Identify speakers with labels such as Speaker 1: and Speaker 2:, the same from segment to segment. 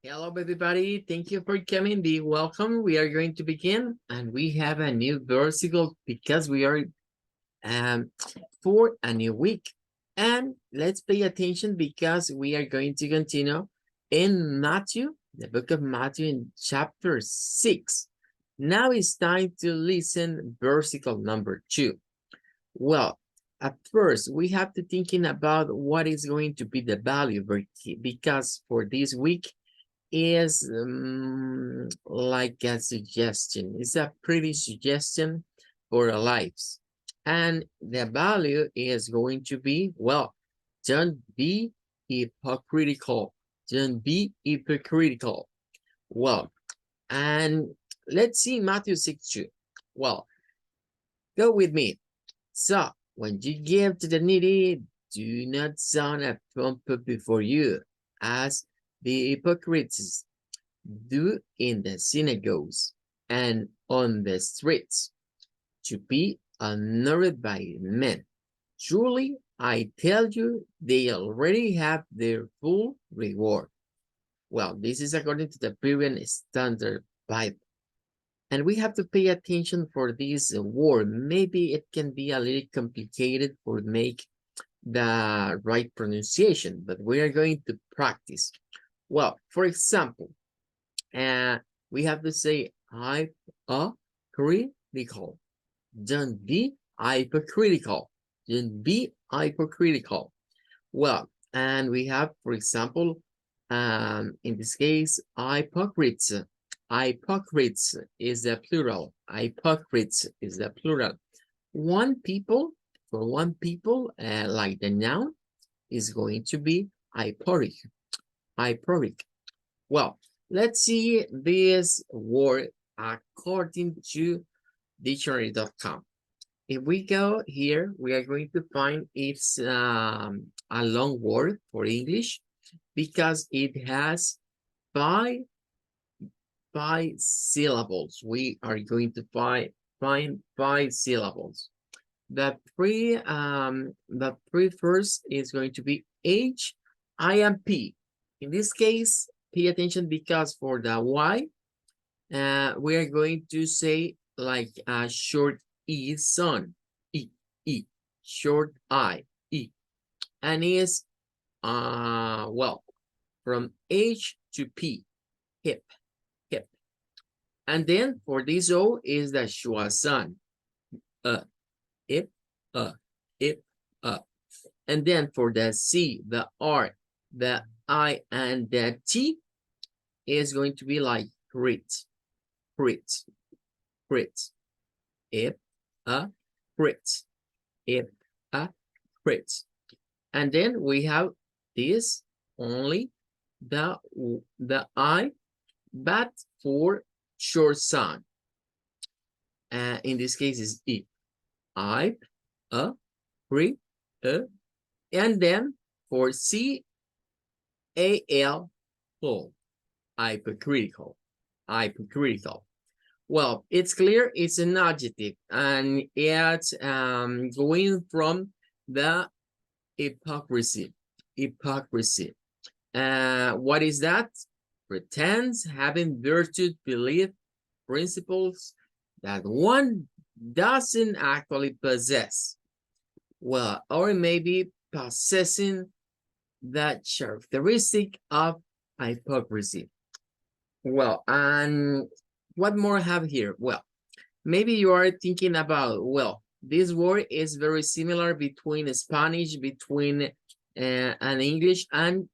Speaker 1: Hello, everybody. Thank you for coming. Be welcome. We are going to begin, and we have a new versicle because we are um, for a new week. And let's pay attention because we are going to continue in Matthew, the book of Matthew in chapter 6. Now it's time to listen versicle number 2. Well, at first, we have to thinking about what is going to be the value because for this week, is like a suggestion. It's a pretty suggestion for our lives. And the value is going to be, well, don't be hypocritical. Don't be hypocritical. Well, and let's see Matthew 6:2. Well, go with me. So, when you give to the needy, do not sound a trumpet before you, as the hypocrites do in the synagogues and on the streets, to be honored by men. Truly, I tell you, they already have their full reward. Well, this is according to the Period Standard Bible. And we have to pay attention for this word. Maybe it can be a little complicated for make the right pronunciation, but we are going to practice. Well, for example, we have to say hypocritical. Don't be hypocritical. Don't be hypocritical. Well, and we have, for example, in this case, hypocrites. Hypocrites is the plural. Hypocrites is the plural. One people, for one people, like the noun, is going to be hyporic. Hyporic. Well, let's see this word according to dictionary.com. If we go here, we are going to find it's a long word for English because it has five syllables. We are going to find five syllables. The first is going to be H, I, and P. In this case, pay attention because for the Y, we are going to say like a short E, son, E, short I, E. And is, well, from H to P, hip. And then for this O is the schwasan, hip, hip, And then for the C, the R, the I, and the T is going to be like crit. If a crit. If a crit. And then we have this only the I, but for short sound. In this case is E. I, a, crit, and then for C, A-L, full. Hypocritical. Well, it's clear it's an adjective and it's going from the hypocrisy. What is that? Pretends having virtue, belief, principles that one doesn't actually possess. Well, or maybe possessing that characteristic of hypocrisy. Well, and what more have here? Well, maybe you are thinking about, well, this word is very similar between Spanish, between and English, and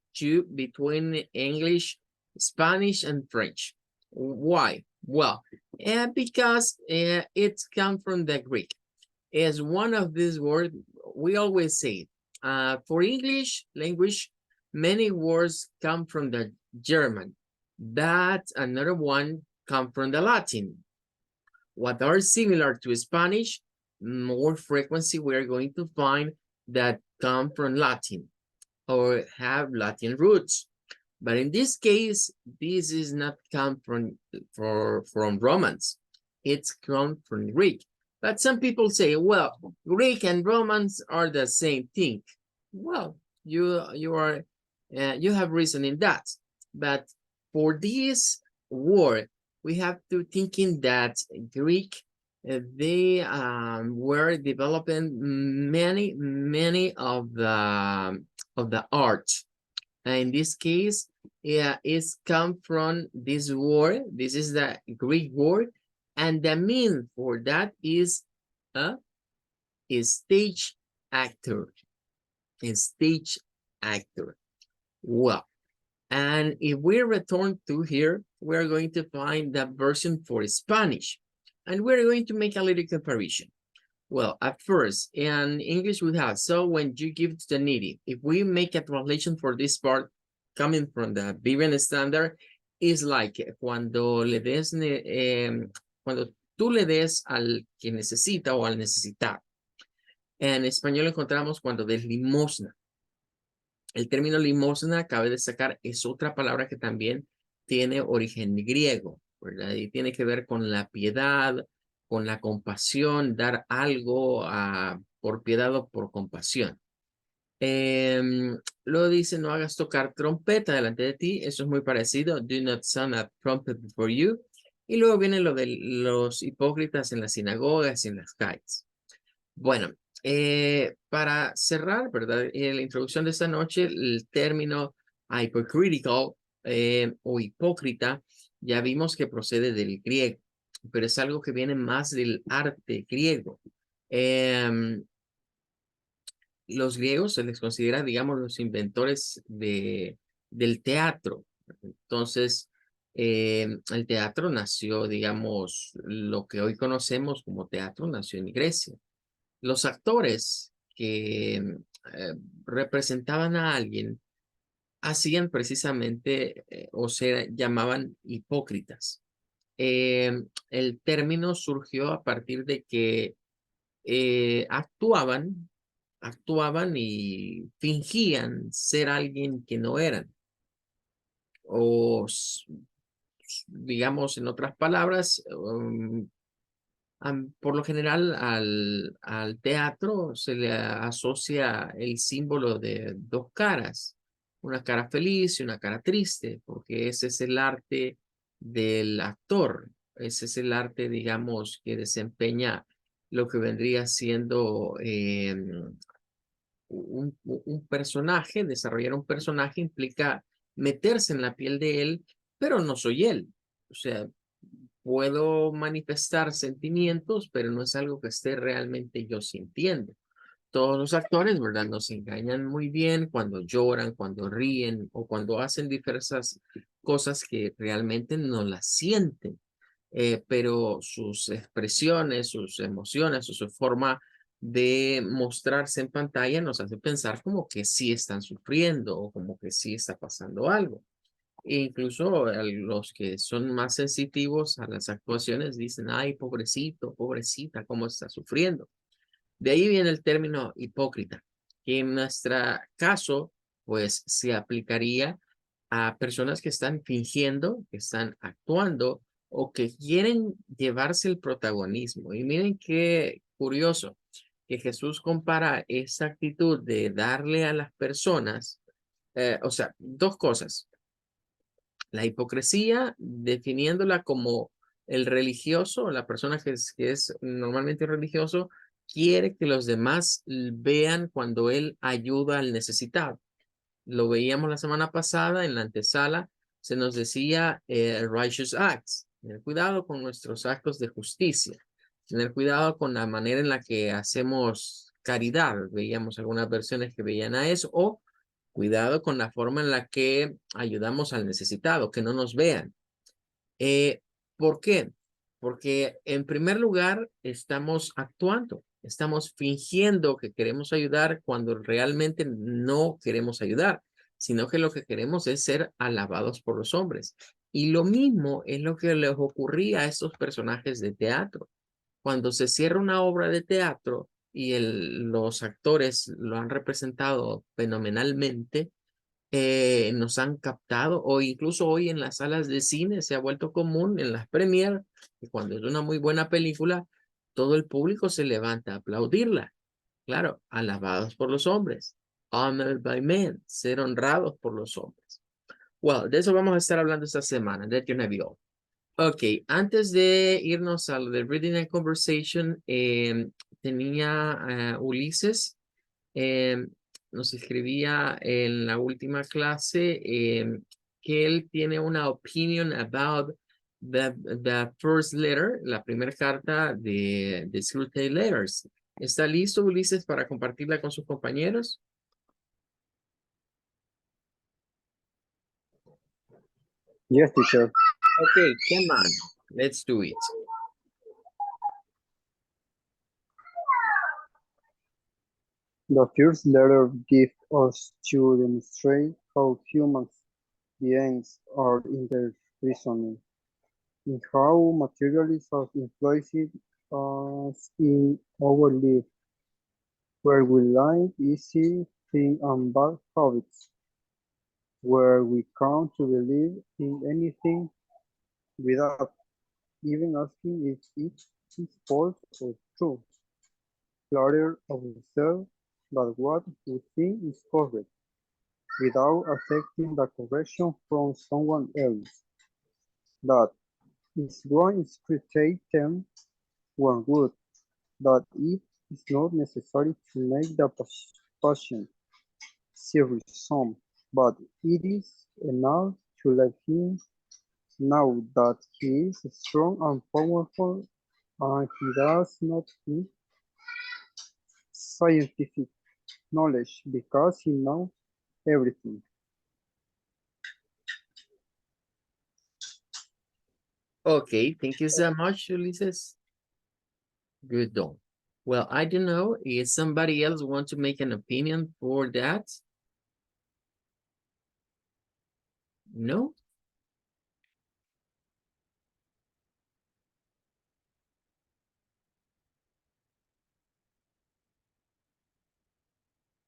Speaker 1: between English, Spanish, and French. Why? Well, because it comes from the Greek. As one of these words, we always say, for English language, many words come from the German, but another one come from the Latin. What are similar to Spanish, more frequency we are going to find that come from Latin or have Latin roots. But in this case, this is not come from Romans. It's come from Greek. But some people say, well, Greek and Romans are the same thing. Well, you have reason in that. But For this word, we have to thinking that Greek, they were developing many of the art. In this case, yeah, it's come from this word. This is the Greek word, and the meaning for that is a stage actor. A stage actor. Well, and if we return to here, we're going to find the version for Spanish, and we're going to make a little comparison. Well, at first, in English we have, so when you give to the needy, if we make a translation for this part coming from the Vivian Standard, is like cuando le des, cuando tú le des al que necesita o al necesitar. En español encontramos cuando des limosna. El término limosna, cabe destacar, es otra palabra que también tiene origen griego, ¿verdad? Y tiene que ver con la piedad, con la compasión, dar algo por piedad o por compasión. Luego dice, no hagas tocar trompeta delante de ti. Eso es muy parecido. Do not sound a trumpet before you. Y luego viene lo de los hipócritas en las sinagogas y en las calles. Bueno, para cerrar, ¿verdad? En la introducción de esta noche, el término hypocritical o hipócrita, ya vimos que procede del griego, pero es algo que viene más del arte griego. Los griegos se les considera, digamos, los inventores del teatro. Entonces, el teatro nació, digamos, lo que hoy conocemos como teatro, nació en Grecia. Los actores que representaban a alguien hacían precisamente o se llamaban hipócritas. El término surgió a partir de que actuaban y fingían ser alguien que no eran. O, digamos, en otras palabras, por lo general al teatro se le asocia el símbolo de dos caras, una cara feliz y una cara triste, porque ese es el arte del actor, ese es el arte, digamos, que desempeña lo que vendría siendo un personaje. Desarrollar un personaje implica meterse en la piel de él, pero no soy él. O sea, puedo manifestar sentimientos, pero no es algo que esté realmente yo sintiendo. Todos los actores, ¿verdad? Nos engañan muy bien cuando lloran, cuando ríen o cuando hacen diversas cosas que realmente no las sienten. Pero sus expresiones, sus emociones o su forma de mostrarse en pantalla nos hace pensar como que sí están sufriendo o como que sí está pasando algo. E incluso a los que son más sensitivos a las actuaciones dicen, ay, pobrecito, pobrecita, cómo está sufriendo. De ahí viene el término hipócrita, que en nuestro caso, pues se aplicaría a personas que están fingiendo, que están actuando o que quieren llevarse el protagonismo. Y miren qué curioso que Jesús compara esa actitud de darle a las personas, o sea, dos cosas. La hipocresía, definiéndola como el religioso, la persona que es normalmente religioso, quiere que los demás vean cuando él ayuda al necesitado. Lo veíamos la semana pasada en la antesala, se nos decía righteous acts, tener cuidado con nuestros actos de justicia, tener cuidado con la manera en la que hacemos caridad. Veíamos algunas versiones que veían a eso, o cuidado con la forma en la que ayudamos al necesitado, que no nos vean. ¿Por qué? Porque en primer lugar estamos actuando, estamos fingiendo que queremos ayudar cuando realmente no queremos ayudar, sino que lo que queremos es ser alabados por los hombres. Y lo mismo es lo que les ocurría a estos personajes de teatro. Cuando se cierra una obra de teatro y los actores lo han representado fenomenalmente, nos han captado, o incluso hoy en las salas de cine se ha vuelto común en las premieres, que cuando es una muy buena película, todo el público se levanta a aplaudirla. Claro, alabados por los hombres, honored by men, ser honrados por los hombres. Well, de eso vamos a estar hablando esta semana. That you know. Ok, antes de irnos a lo de Reading and Conversation, tenía Ulises, nos escribía en la última clase que él tiene una opinion about the first letter, la primera carta de Screwtape Letters. ¿Está listo, Ulises, para compartirla con sus compañeros?
Speaker 2: Yes, teacher.
Speaker 1: Okay, come on, let's do it.
Speaker 2: The first letter gives us to demonstrate how human beings are in their reasoning, in how materialism influences us in our life, where we like easy, think and bad habits, where we come to believe in anything without even asking if it is false or true. Clearer observe that what we think is correct, without accepting the correction from someone else. That is one interpretation one good, that it is not necessary to make the patient see reason, but it is enough to let him know that he is strong and powerful and he does not need scientific knowledge because he knows everything.
Speaker 1: Okay, thank you so much, Ulises. Good done. Well, I don't know if somebody else want to make an opinion for that. No?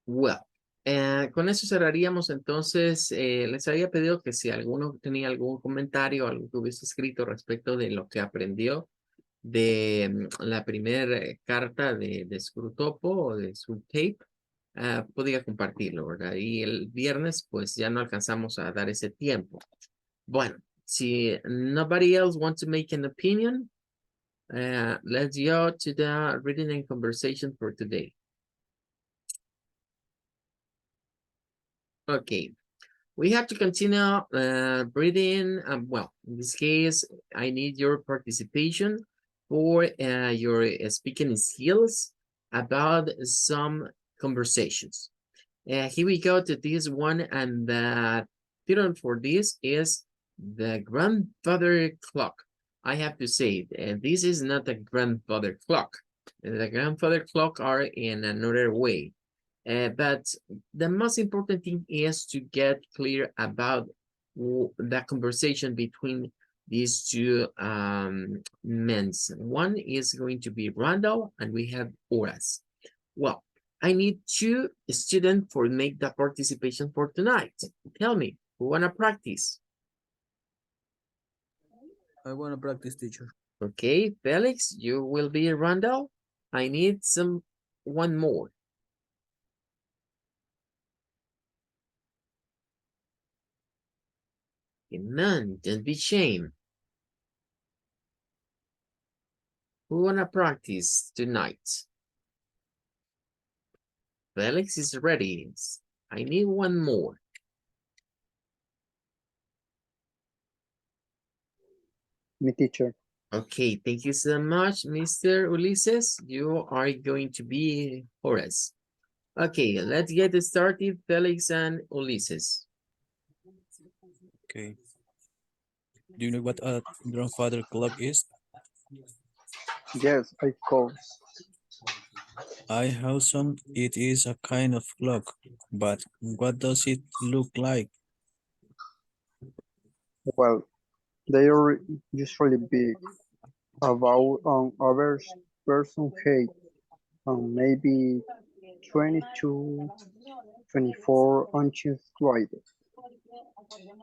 Speaker 1: Well, con eso cerraríamos entonces. Les había pedido que si alguno tenía algún comentario, algo que hubiese escrito respecto de lo que aprendió de la primera carta de Screwtopo o de Screwtape, podía compartirlo, ¿verdad? Y el viernes pues ya no alcanzamos a dar ese tiempo. Bueno, si nobody else wants to make an opinion, let's go to the reading and conversation for today. Okay, we have to continue reading. Well, in this case, I need your participation for your speaking skills about some conversations. Here we go to this one, and the title for this is The Grandfather Clock. I have to say, this is not a grandfather clock. The grandfather clock are in another way. But the most important thing is to get clear about the conversation between these two men. One is going to be Randall, and we have Horace. Well, I need two students for make the participation for tonight. Tell me, who wanna practice?
Speaker 3: I want to practice, teacher.
Speaker 1: Okay, Felix, you will be Randall. I need one more. None, don't be ashamed. Who wanna practice tonight? Felix is ready. I need one more.
Speaker 2: Me, teacher.
Speaker 1: Okay, thank you so much, Mr. Ulises. You are going to be Horace. Okay, let's get started, Felix and Ulises.
Speaker 3: Okay. Do you know what a grandfather clock is?
Speaker 2: Yes, of course.
Speaker 3: I have some. It is a kind of clock, but what does it look like?
Speaker 2: Well, they are usually big, about an average person height, and maybe 22, 24 inches wide.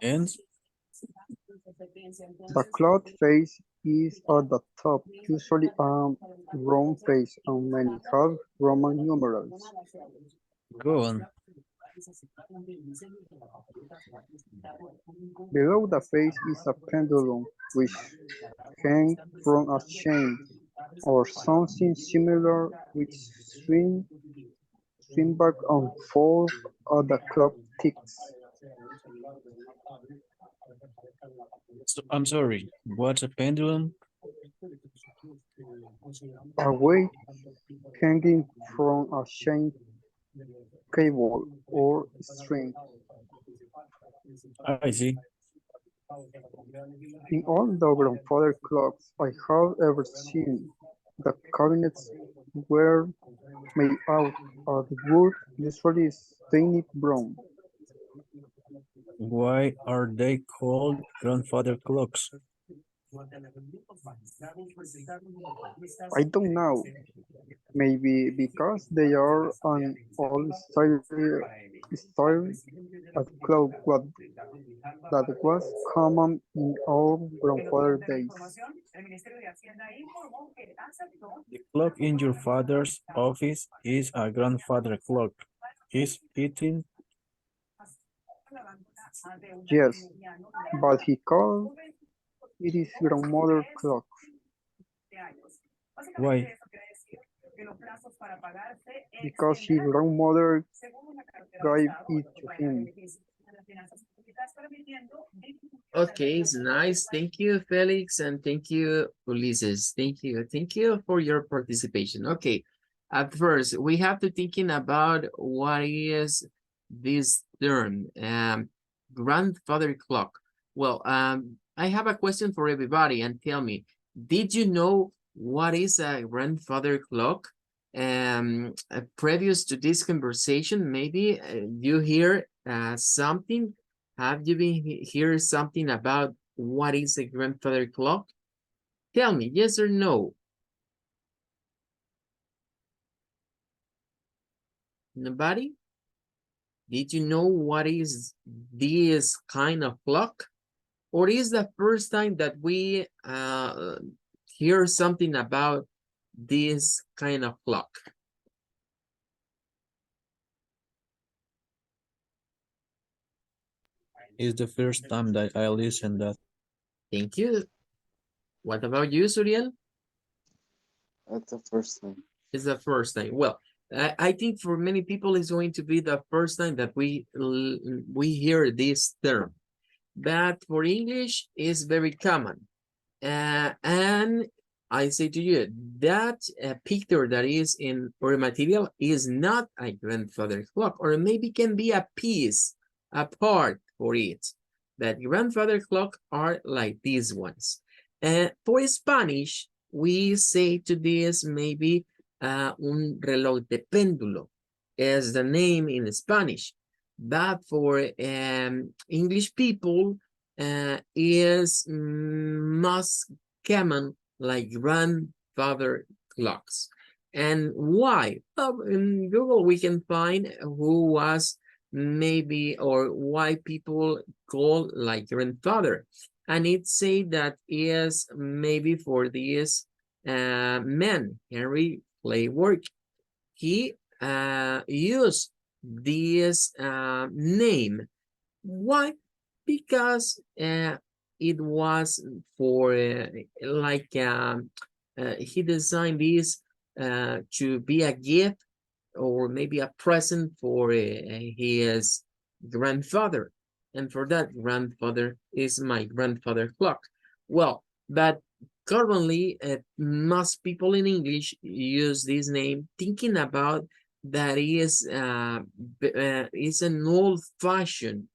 Speaker 3: And
Speaker 2: The cloth face is at the top, usually a round face, and many have Roman numerals.
Speaker 3: go on.
Speaker 2: Below the face is a pendulum, which hangs from a chain, or something similar, which swing back and forth as the clock ticks.
Speaker 3: So, I'm sorry, what's a pendulum?
Speaker 2: A weight hanging from a chain, cable, or string.
Speaker 3: I see.
Speaker 2: In all the grandfather clocks I have ever seen, the cabinets were made out of wood, usually stained brown.
Speaker 3: Why are they called grandfather clocks?
Speaker 2: I don't know, maybe because they are an old style of clock that was common in our grandfather days.
Speaker 3: The clock in your father's office is a grandfather clock. Is it in?
Speaker 2: Yes, but he called it his grandmother clock
Speaker 3: Why?
Speaker 2: because his grandmother gave it to him.
Speaker 1: Okay, it's nice. Thank you, Felix, and thank you, Ulises. Thank you. Thank you for your participation. Okay, at first, we have to thinking about what is this term, grandfather clock. Well, I have a question for everybody, and tell me, did you know what is a grandfather clock? Previous to this conversation, maybe you hear something. Have you been hear something about what is a grandfather clock? Tell me, yes or no? Nobody? Did you know what is this kind of clock? Or is the first time that we hear something about this kind of clock?
Speaker 3: It's the first time that I listen that.
Speaker 1: Thank you. What about you, Suriel?
Speaker 4: That's the first thing.
Speaker 1: It's the first time. Well, I think for many people it's going to be the first time that we hear this term. But for English, it's very common. And I say to you, that picture that is in our material is not a grandfather clock, or maybe can be a piece, a part for it. But grandfather clock are like these ones. For Spanish, we say to this maybe un reloj de péndulo is the name in Spanish. But for English people, is most common like grandfather clocks. And why? Well, in Google, we can find who was maybe or why people call like grandfather. And it say that is maybe for this man, Henry Claywork. He used this name. Why? Because it was for like he designed this to be a gift or maybe a present for his grandfather. And for that, grandfather is my grandfather clock. Well, but currently, most people in English use this name thinking about that is an old-fashioned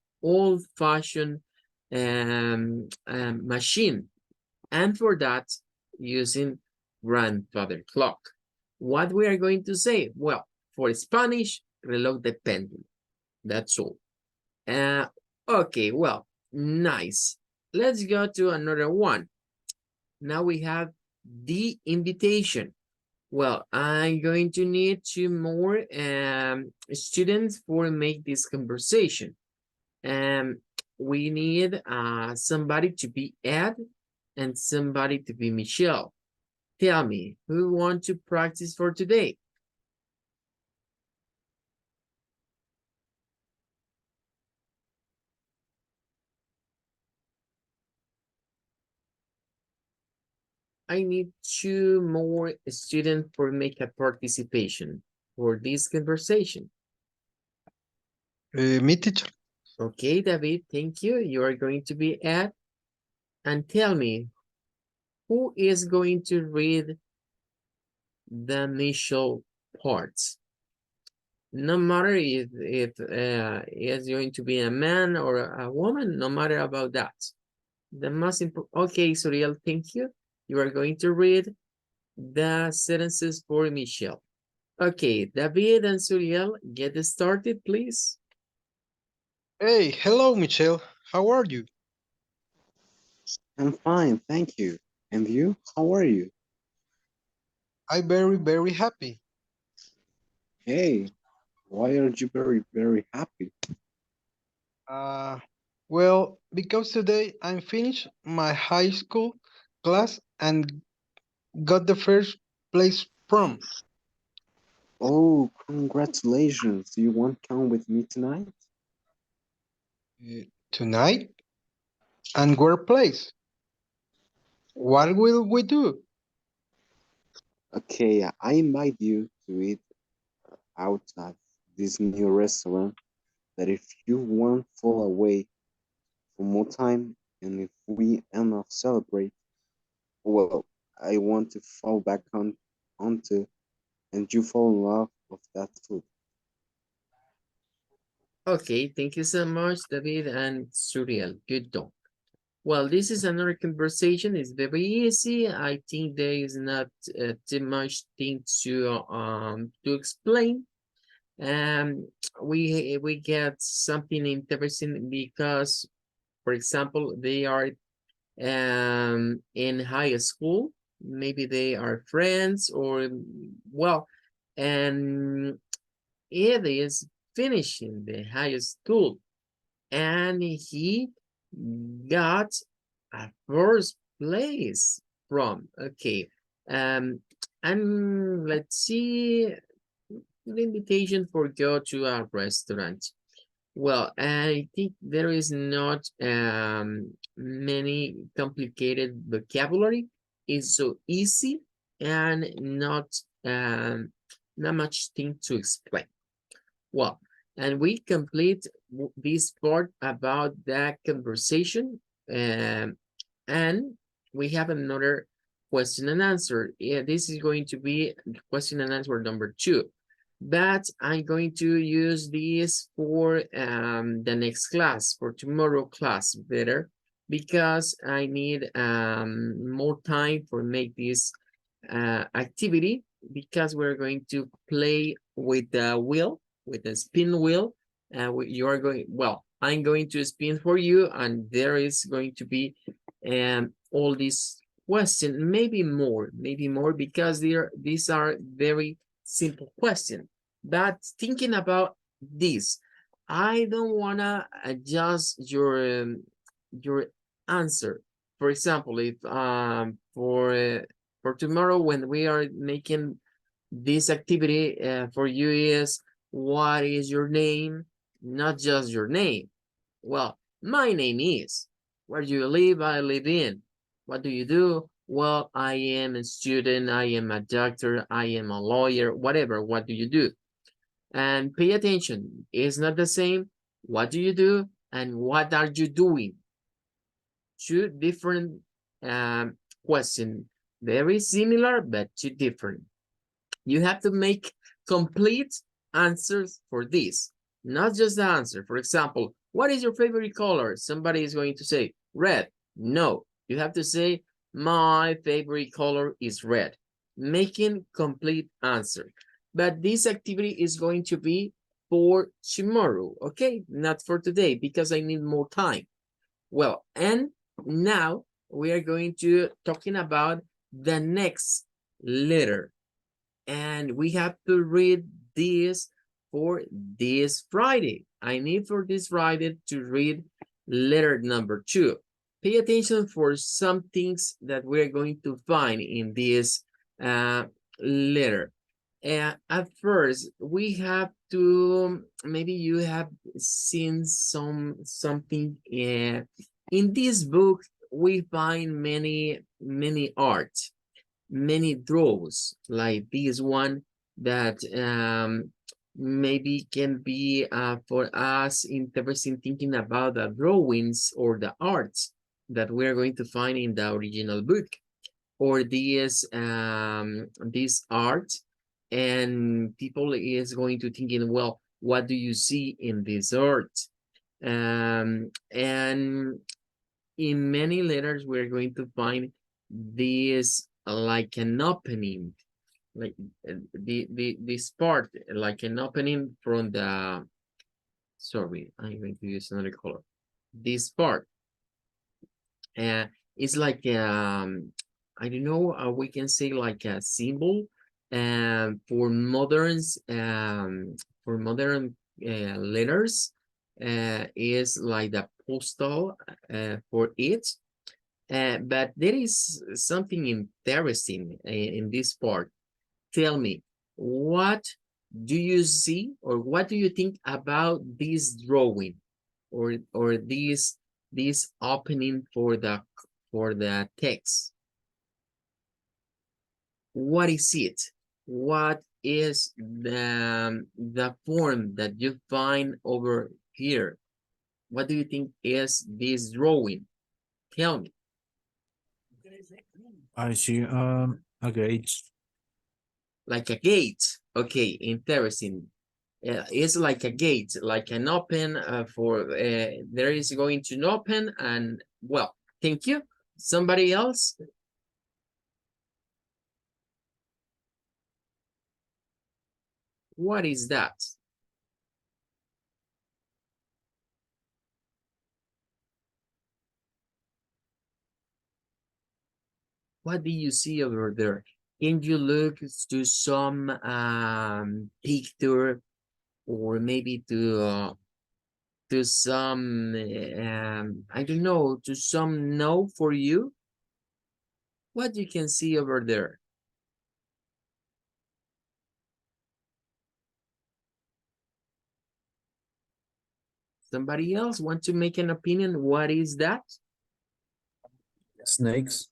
Speaker 1: machine, and for that using grandfather clock. What we are going to say? Well, for Spanish, reloj de péndulo. That's all. Okay, well, nice. Let's go to another one. Now we have the invitation. Well, I'm going to need 2 more students for make this conversation. We need somebody to be Ed and somebody to be Michelle. Tell me, who want to practice for today? I need 2 more students for make a participation for this conversation.
Speaker 5: Me, teacher.
Speaker 1: Okay, David, thank you. You are going to be at, and tell me, who is going to read the initial parts? No matter if it's going to be a man or a woman, no matter about that. The most important, okay, Suriel, thank you. You are going to read the sentences for Michelle. Okay, David and Suriel, get started, please.
Speaker 5: Hey, hello, Michelle. How are you?
Speaker 4: I'm fine, thank you. And you? How are you?
Speaker 5: I'm very, very happy.
Speaker 4: Hey, why are you very, very happy?
Speaker 5: Uh, well, because today I'm finished my high school class and got the first place prom.
Speaker 4: Oh, congratulations. You want to come with me tonight?
Speaker 5: Tonight. And where place? What will we do?
Speaker 4: Okay, I invite you to eat out at this new restaurant that if you want fall away for more time and if we end up celebrate, well, I want to fall back onto and you fall in love with that food.
Speaker 1: Okay, thank you so much, David and Suriel. Good talk. Well, this is another conversation. It's very easy. I think there is not too much thing to explain. We get something interesting because, for example, they are in high school. Maybe they are friends or well, and it is finishing the high school, and he got a first place from. Okay, um, and let's see the invitation for go to a restaurant. Well, I think there is not many complicated vocabulary. It's so easy and not much thing to explain. Well, and we complete this part about that conversation, and we have another question and answer. Yeah, this is going to be question and answer number 2, but I'm going to use this for the next class, for tomorrow class better, because I need more time for make this activity, because we're going to play with the wheel, with the spin wheel, and you are going, well, I'm going to spin for you, and there is going to be all these questions, maybe more, because these are very simple questions. But thinking about this, I don't wanna adjust your answer. For example, if for tomorrow when we are making this activity for you is what is your name, not just your name. Well, my name is. Where do you live? I live in. What do you do? Well, I am a student, I am a doctor, I am a lawyer, whatever. What do you do? And pay attention, it's not the same. What do you do and what are you doing? 2 different um, questions, very similar but 2 different. You have to make complete answers for this, not just the answer. For example, what is your favorite color? Somebody is going to say red. No, you have to say my favorite color is red, making complete answer. But this activity is going to be for tomorrow, okay? Not for today, because I need more time. Well, and now we are going to talking about the next letter, and we have to read this for this Friday. I need for this Friday to read letter number 2. Pay attention for some things that we're going to find in this letter. At first, we have to, maybe you have seen something in this book. We find many art. many draws like this one that maybe can be for us interesting thinking about the drawings or the arts that we're going to find in the original book, or this art, and people is going to thinking, well, what do you see in this art? And in many letters we're going to find this like an opening, like this part like an opening from the, sorry, I'm going to use another color. This part it's like I don't know, we can say like a symbol for moderns for modern letters, is like the postal for it. But there is something interesting in this part. Tell me, what do you see, or what do you think about this drawing, or this opening for the text? What is it? What is the form that you find over here? What do you think is this drawing? Tell me.
Speaker 3: I see a gate.
Speaker 1: Like a gate. Okay, interesting. It's like a gate, like an open for there is going to open, and well, thank you. Somebody else? What is that? What do you see over there? Can you look to some picture, or maybe to some I don't know, to some note for you? What you can see over there? Somebody else want to make an opinion? What is that?
Speaker 3: Snakes.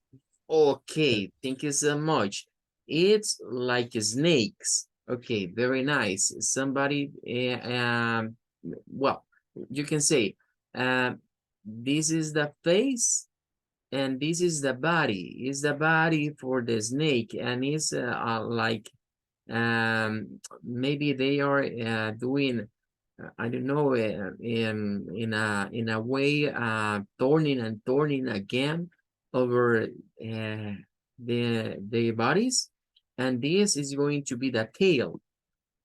Speaker 1: Okay, thank you so much. It's like snakes. Okay, very nice. Somebody, well, you can say, this is the face and this is the body. Is the body for the snake, and it's like maybe they are doing I don't know, in a way, turning and turning again over the bodies, and this is going to be the tail.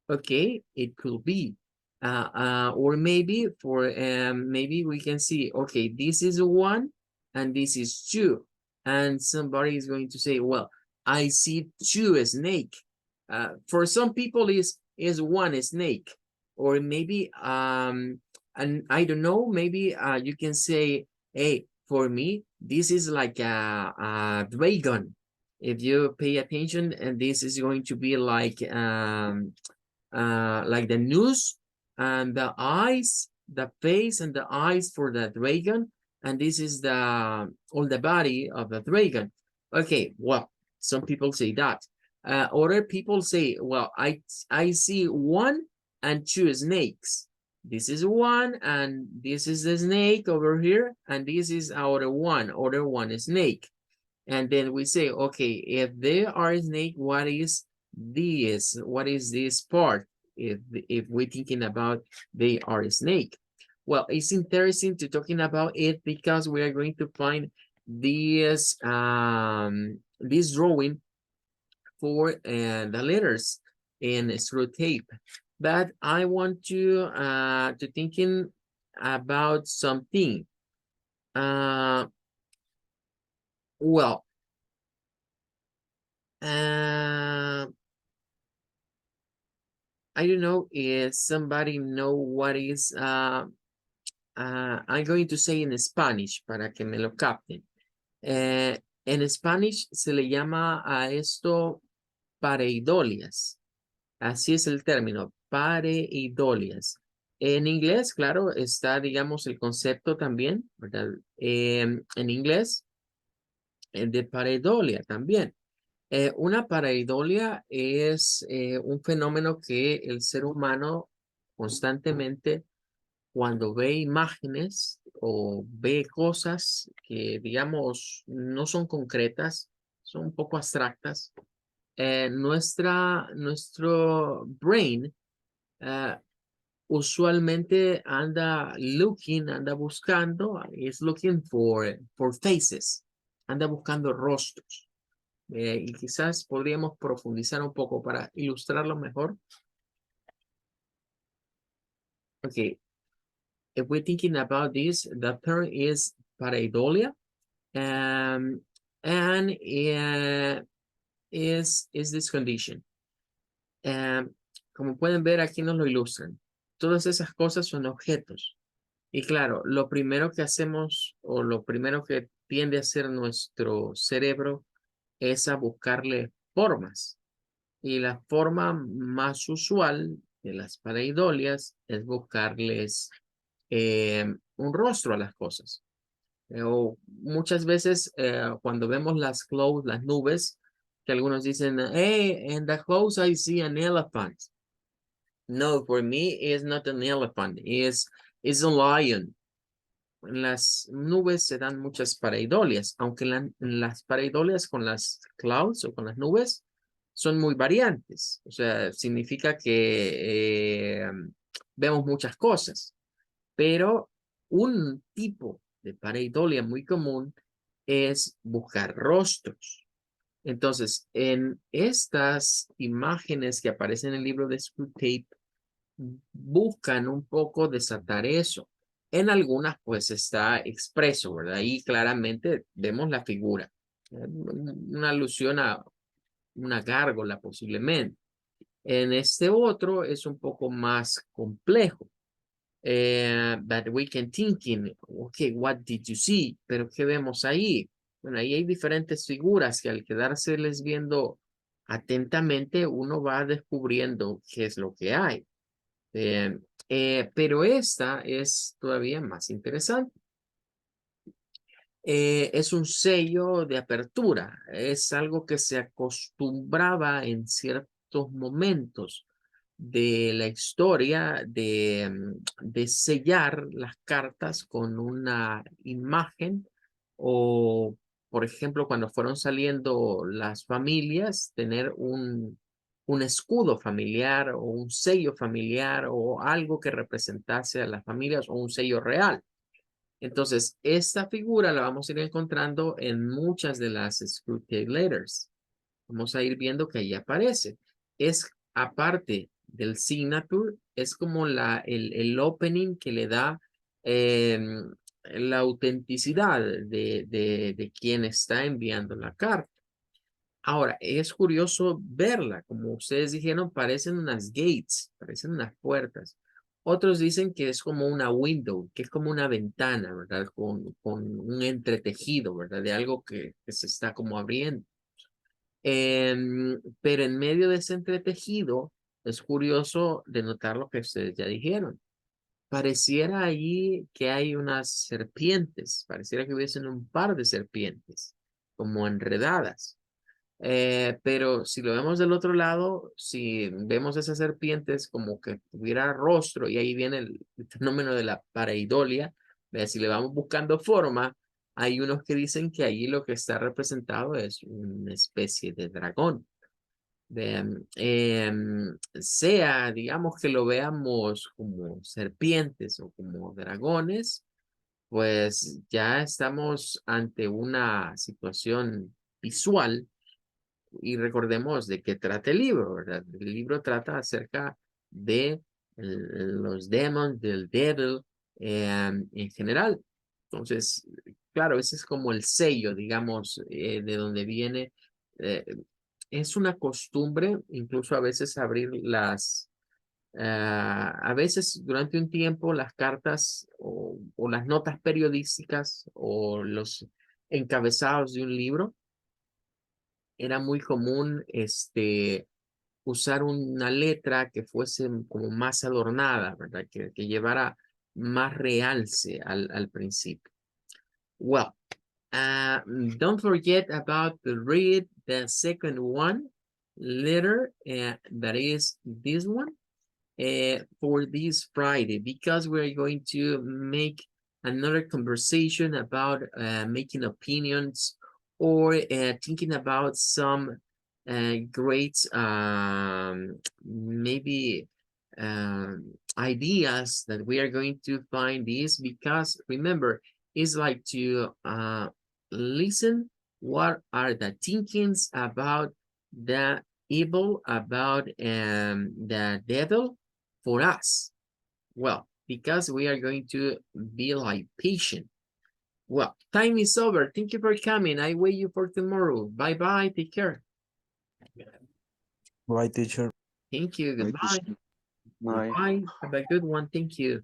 Speaker 1: Okay, it could be, or maybe for maybe we can see. Okay, this is one, and this is two, and somebody is going to say, well, I see two snake. For some people, is one snake, or maybe and I don't know, maybe you can say, hey, for me this is like a dragon. If you pay attention, and this is going to be like the nose and the eyes, the face and the eyes for the dragon, and this is the all the body of the dragon. Okay, well, some people say that. Other people say, well, I see one and two snakes. This is one, and this is the snake over here, and this is our other one snake. And then we say, okay, if there are a snake, what is this? What is this part? If we're thinking about they are a snake. Well, it's interesting to talking about it because we are going to find this drawing for the letters in screw tape. But I want to thinking about something. Well, I don't know if somebody know what is I'm going to say in Spanish para que me lo capten. En Spanish se le llama a esto pareidolias. Así es el término, pareidolias. En inglés, claro, está, digamos, el concepto también, ¿verdad? En inglés, de pareidolia también. Una pareidolia es un fenómeno que el ser humano constantemente, cuando ve imágenes o ve cosas que, digamos, no son concretas, son un poco abstractas, nuestro brain eh, usualmente anda buscando, is looking for faces, anda buscando rostros. Y quizás podríamos profundizar un poco para ilustrarlo mejor. Okay, if we're thinking about this, the term is pareidolia, um, and is this condition. Um, Como pueden ver, aquí nos lo ilustran. Todas esas cosas son objetos. Y claro, lo primero que hacemos o lo primero que tiende a hacer nuestro cerebro es a buscarle formas. Y la forma más usual de las pareidolias es buscarles un rostro a las cosas. O muchas veces cuando vemos las clouds, las nubes, que algunos dicen, hey, in the clouds I see an elephant. No, for me, it's not an elephant, it's a lion. En las nubes se dan muchas pareidolias, aunque las pareidolias con las clouds o con las nubes son muy variantes. O sea, significa que vemos muchas cosas, pero un tipo de pareidolia muy común es buscar rostros. Entonces, en estas imágenes que aparecen en el libro de Screwtape, buscan un poco desatar eso. En algunas, pues está expreso, ¿verdad? Ahí claramente vemos la figura. Una alusión a una gárgola, posiblemente. En este otro es un poco más complejo. But we can thinking, okay, what did you see? Pero ¿qué vemos ahí? Bueno, ahí hay diferentes figuras que al quedárseles viendo atentamente, uno va descubriendo qué es lo que hay. Pero esta es todavía más interesante. Es un sello de apertura, es algo que se acostumbraba en ciertos momentos de la historia de sellar las cartas con una imagen o, por ejemplo, cuando fueron saliendo las familias, tener un escudo familiar o un sello familiar o algo que representase a las familias o un sello real. Entonces, esta figura la vamos a ir encontrando en muchas de las Screwtape Letters. Vamos a ir viendo que ahí aparece. Es aparte del signature, es como el opening que le da la autenticidad de quien está enviando la carta. Ahora, es curioso verla, como ustedes dijeron, parecen unas gates, parecen unas puertas. Otros dicen que es como una window, que es como una ventana, ¿verdad? Con un entretejido, ¿verdad? De algo que se está como abriendo. Pero en medio de ese entretejido, es curioso de notar lo que ustedes ya dijeron. Pareciera allí que hay unas serpientes, pareciera que hubiesen un par de serpientes, como enredadas. Pero si lo vemos del otro lado, si vemos esas serpientes como que tuviera rostro, y ahí viene el fenómeno de la pareidolia, si le vamos buscando forma, hay unos que dicen que allí lo que está representado es una especie de dragón. Sea, digamos que lo veamos como serpientes o como dragones, pues ya estamos ante una situación visual y recordemos de qué trata el libro, ¿verdad? El libro trata acerca de los demons, del devil en general. Entonces, claro, ese es como el sello, digamos, de donde viene. eh, es una costumbre, incluso a veces abrir a veces durante un tiempo las cartas o las notas periodísticas o los encabezados de un libro era muy común usar una letra que fuese como más adornada, ¿verdad? Que llevara más realce al principio. Well, don't forget about the read, the second one letter, that is this one, for this Friday, because we're going to make another conversation about making opinions, or thinking about some great maybe ideas that we are going to find this, because remember, it's like to listen what are the thinkings about the evil, about the devil for us. Well, because we are going to be like patient. Well, time is over. Thank you for coming. I wait you for tomorrow. Bye bye. Take care.
Speaker 3: Right, teacher.
Speaker 1: Thank you.
Speaker 4: Bye,
Speaker 1: Goodbye.
Speaker 4: teacher. Bye.
Speaker 1: Goodbye. Have a good one. Thank you.